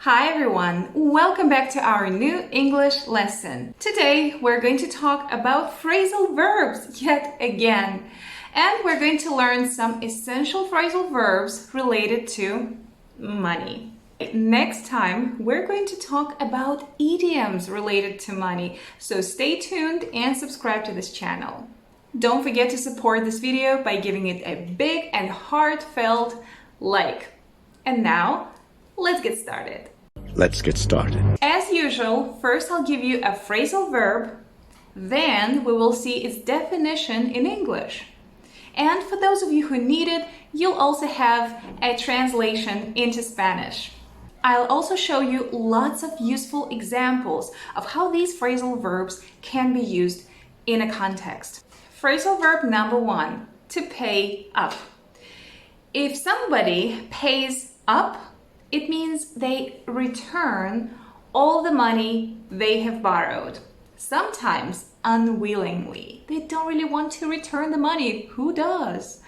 Hi everyone, welcome back to our new English lesson. Today we're going to talk about phrasal verbs yet again. And we're going to learn some essential phrasal verbs related to money. Next time we're going to talk about idioms related to money. So stay tuned and subscribe to this channel. Don't forget to support this video by giving it a big and heartfelt like. And now, let's get started. Let's get started. As usual, first I'll give you a phrasal verb, then we will see its definition in English. And for those of you who need it, you'll also have a translation into Spanish. I'll also show you lots of useful examples of how these phrasal verbs can be used in a context. Phrasal verb number 1, to pay up. If somebody pays up, it means they return all the money they have borrowed. Sometimes unwillingly. They don't really want to return the money. Who does?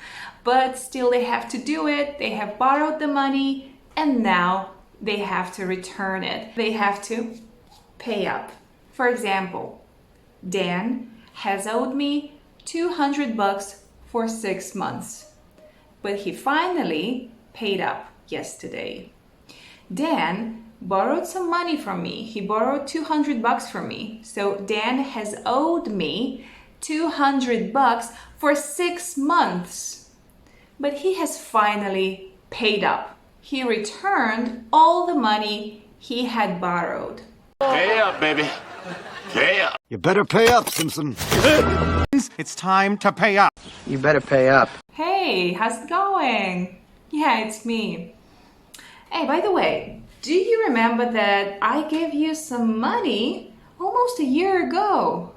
But still they have to do it. They have borrowed the money and now they have to return it. They have to pay up. For example, Dan has owed me $200 for 6 months, but he finally paid up yesterday. Dan borrowed some money from me. He borrowed $200 from me. So Dan has owed me $200 for 6 months. But he has finally paid up. He returned all the money he had borrowed. Pay up, baby. Pay up. You better pay up, Simpson. It's time to pay up. You better pay up. Hey, how's it going? Yeah, it's me. Hey, by the way, do you remember that I gave you some money almost a year ago?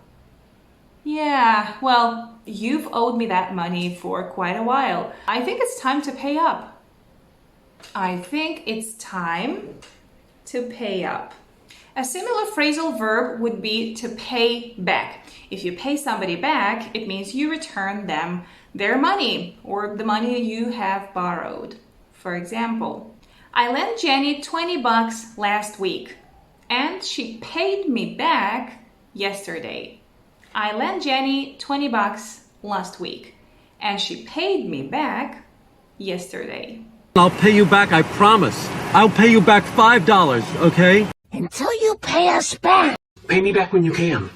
Yeah, well, you've owed me that money for quite a while. I think it's time to pay up. I think it's time to pay up. A similar phrasal verb would be to pay back. If you pay somebody back, it means you return them their money or the money you have borrowed. For example, I lent Jenny $20 last week and she paid me back yesterday. I lent Jenny $20 last week and she paid me back yesterday. I'll pay you back, I promise. I'll pay you back $5, okay? Until you pay us back. Pay me back when you can.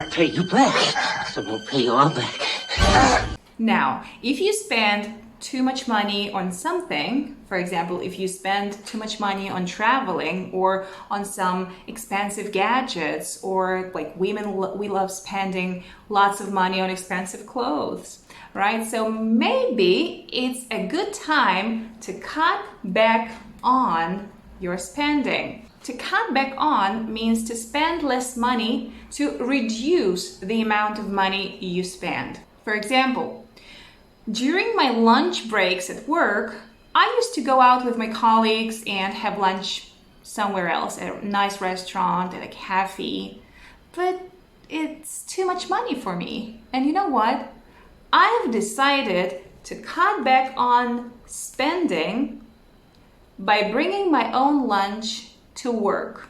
I'll pay you back, so we'll pay you all back. Now, if you spend too much money on something, for example, if you spend too much money on traveling or on some expensive gadgets, or like women, we love spending lots of money on expensive clothes, right? So maybe it's a good time to cut back on your spending. To cut back on means to spend less money, to reduce the amount of money you spend. For example, during my lunch breaks at work, I used to go out with my colleagues and have lunch somewhere else, at a nice restaurant, at a cafe. But it's too much money for me. And you know what? I've decided to cut back on spending by bringing my own lunch to work.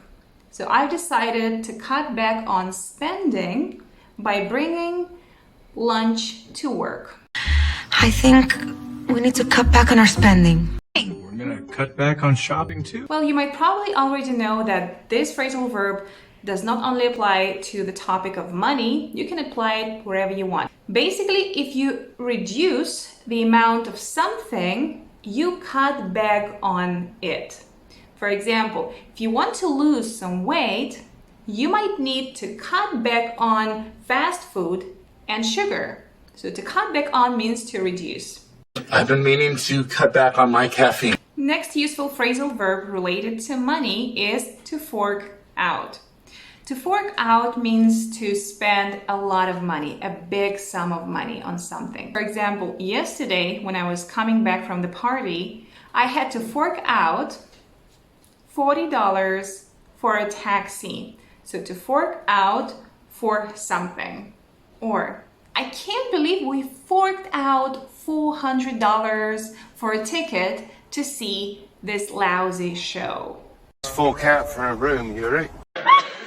So I've decided to cut back on spending by bringing lunch to work. I think we need to cut back on our spending. We're gonna cut back on shopping too. Well, you might probably already know that this phrasal verb does not only apply to the topic of money, you can apply it wherever you want. Basically, if you reduce the amount of something, you cut back on it. For example, if you want to lose some weight, you might need to cut back on fast food and sugar. So to cut back on means to reduce. I've been meaning to cut back on my caffeine. Next useful phrasal verb related to money is to fork out. To fork out means to spend a lot of money, a big sum of money on something. For example, yesterday when I was coming back from the party, I had to fork out $40 for a taxi. So to fork out for something. Or, I can't believe we forked out $400 for a ticket to see this lousy show. fork out for a room, Yuri.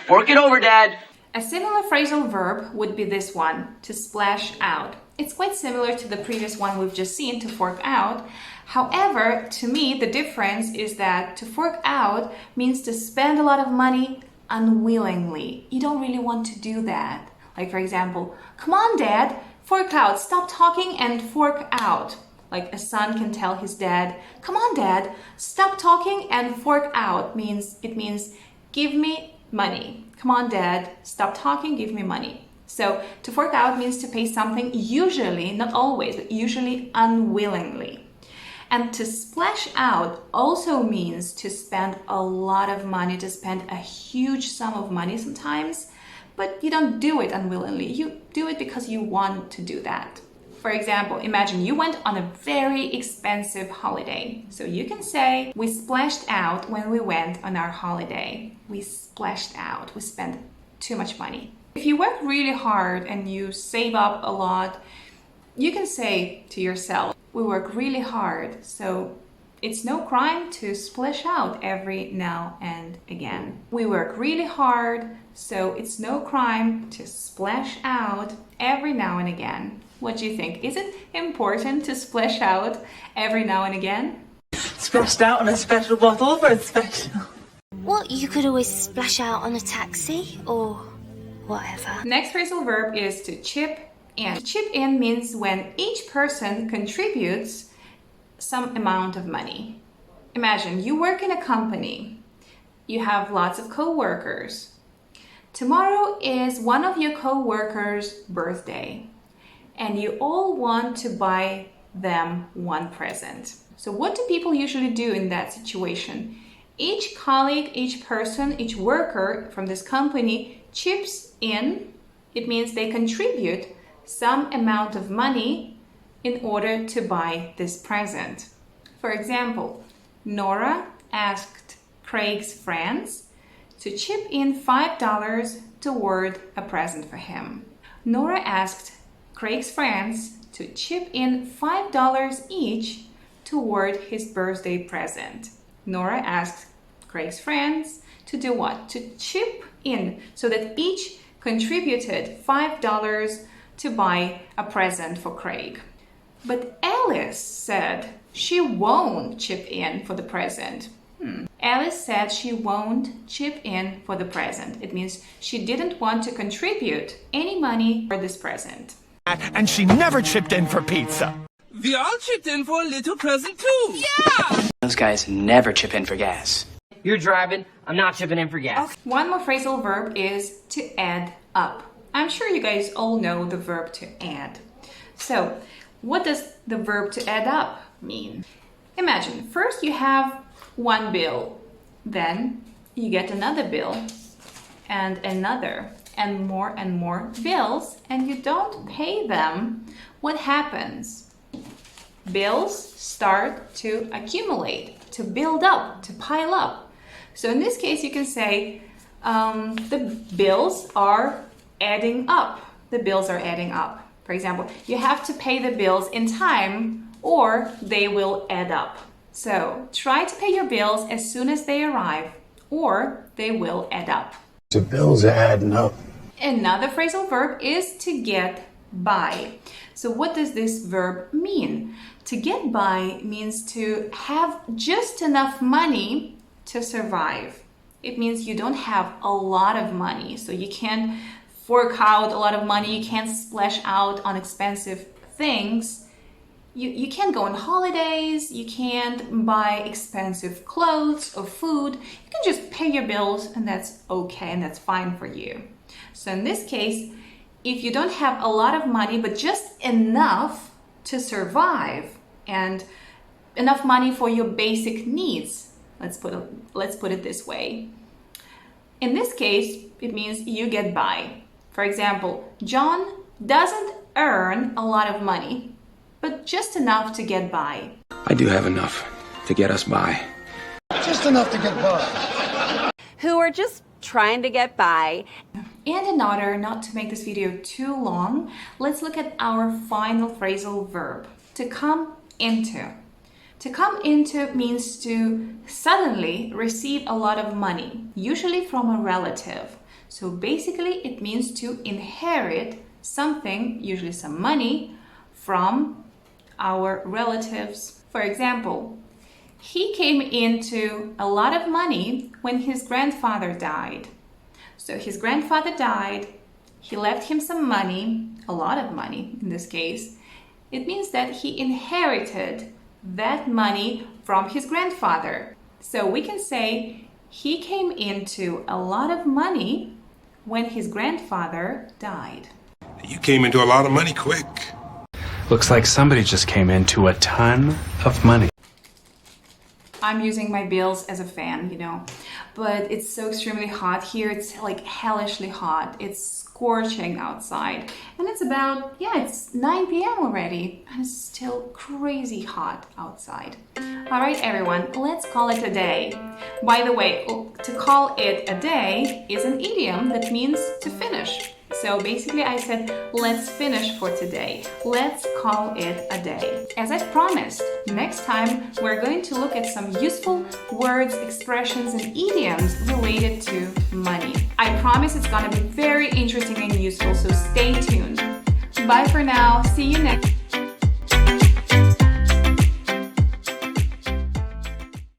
Fork it over, Dad. A similar phrasal verb would be this one, to splash out. It's quite similar to the previous one we've just seen, to fork out. However, to me, the difference is that to fork out means to spend a lot of money unwillingly. You don't really want to do that. Like, for example, come on, Dad, fork out, stop talking and fork out. Like a son can tell his dad, come on, Dad, stop talking and fork out. It means give me money. Come on, Dad, stop talking, give me money. So to fork out means to pay something usually, not always, but usually unwillingly. And to splash out also means to spend a lot of money, to spend a huge sum of money sometimes, but you don't do it unwillingly. You do it because you want to do that. For example, imagine you went on a very expensive holiday. So you can say, we splashed out when we went on our holiday. We splashed out. We spent too much money. If you work really hard and you save up a lot, you can say to yourself, we work really hard, so it's no crime to splash out every now and again. We work really hard, so it's no crime to splash out every now and again. What do you think? Is it important to splash out every now and again? Splashed out on a special bottle for a special. Well, you could always splash out on a taxi or whatever. Next phrasal verb is to chip in. To chip in means when each person contributes some amount of money. Imagine you work in a company. You have lots of co-workers. Tomorrow is one of your co-workers' birthday, and you all want to buy them one present. So what do people usually do in that situation? Each colleague, each person, each worker from this company chips in. It means they contribute some amount of money in order to buy this present. For example, Nora asked Craig's friends to chip in $5 toward a present for him. Nora asked Craig's friends to chip in $5 each toward his birthday present. Nora asked Craig's friends to do what? To chip in, so that each contributed $5 to buy a present for Craig. But Alice said she won't chip in for the present. Alice said she won't chip in for the present. It means she didn't want to contribute any money for this present. And she never chipped in for pizza. We all chipped in for a little present too. Yeah! Those guys never chip in for gas. You're driving, I'm not chipping in for gas. One more phrasal verb is to add up. I'm sure you guys all know the verb to add. So, what does the verb to add up mean? Imagine, first you have one bill, then you get another bill, and another, and more bills, and you don't pay them. What happens? Bills start to accumulate, to build up, to pile up. So in this case, you can say the bills are adding up. The bills are adding up. For example, you have to pay the bills in time or they will add up. So try to pay your bills as soon as they arrive or they will add up. The bills are adding up. Another phrasal verb is to get by. So what does this verb mean? To get by means to have just enough money to survive. It means you don't have a lot of money, so you can't fork out a lot of money, you can't splash out on expensive things. You can't go on holidays, you can't buy expensive clothes or food. You can just pay your bills and that's okay and that's fine for you. So in this case, if you don't have a lot of money, but just enough to survive and enough money for your basic needs, let's put it this way. In this case, it means you get by. For example, John doesn't earn a lot of money, but just enough to get by. I do have enough to get us by. Just enough to get by. Who are just trying to get by. And in order not to make this video too long, let's look at our final phrasal verb, to come into. To come into means to suddenly receive a lot of money, usually from a relative. So basically it means to inherit something, usually some money, from our relatives. For example, he came into a lot of money when his grandfather died. So his grandfather died, he left him some money, a lot of money in this case. It means that he inherited that money from his grandfather. So we can say he came into a lot of money when his grandfather died. You came into a lot of money quick. Looks like somebody just came into a ton of money. I'm using my bills as a fan, you know, but it's so extremely hot here. It's like hellishly hot. It's scorching outside, and it's about, it's 9 p.m. already, and it's still crazy hot outside. All right, everyone, let's call it a day. By the way, to call it a day is an idiom that means to finish. So basically I said, let's finish for today. Let's call it a day. As I've promised, next time we're going to look at some useful words, expressions, and idioms related to money. I promise it's gonna be very interesting and useful, so stay tuned. Bye for now. See you next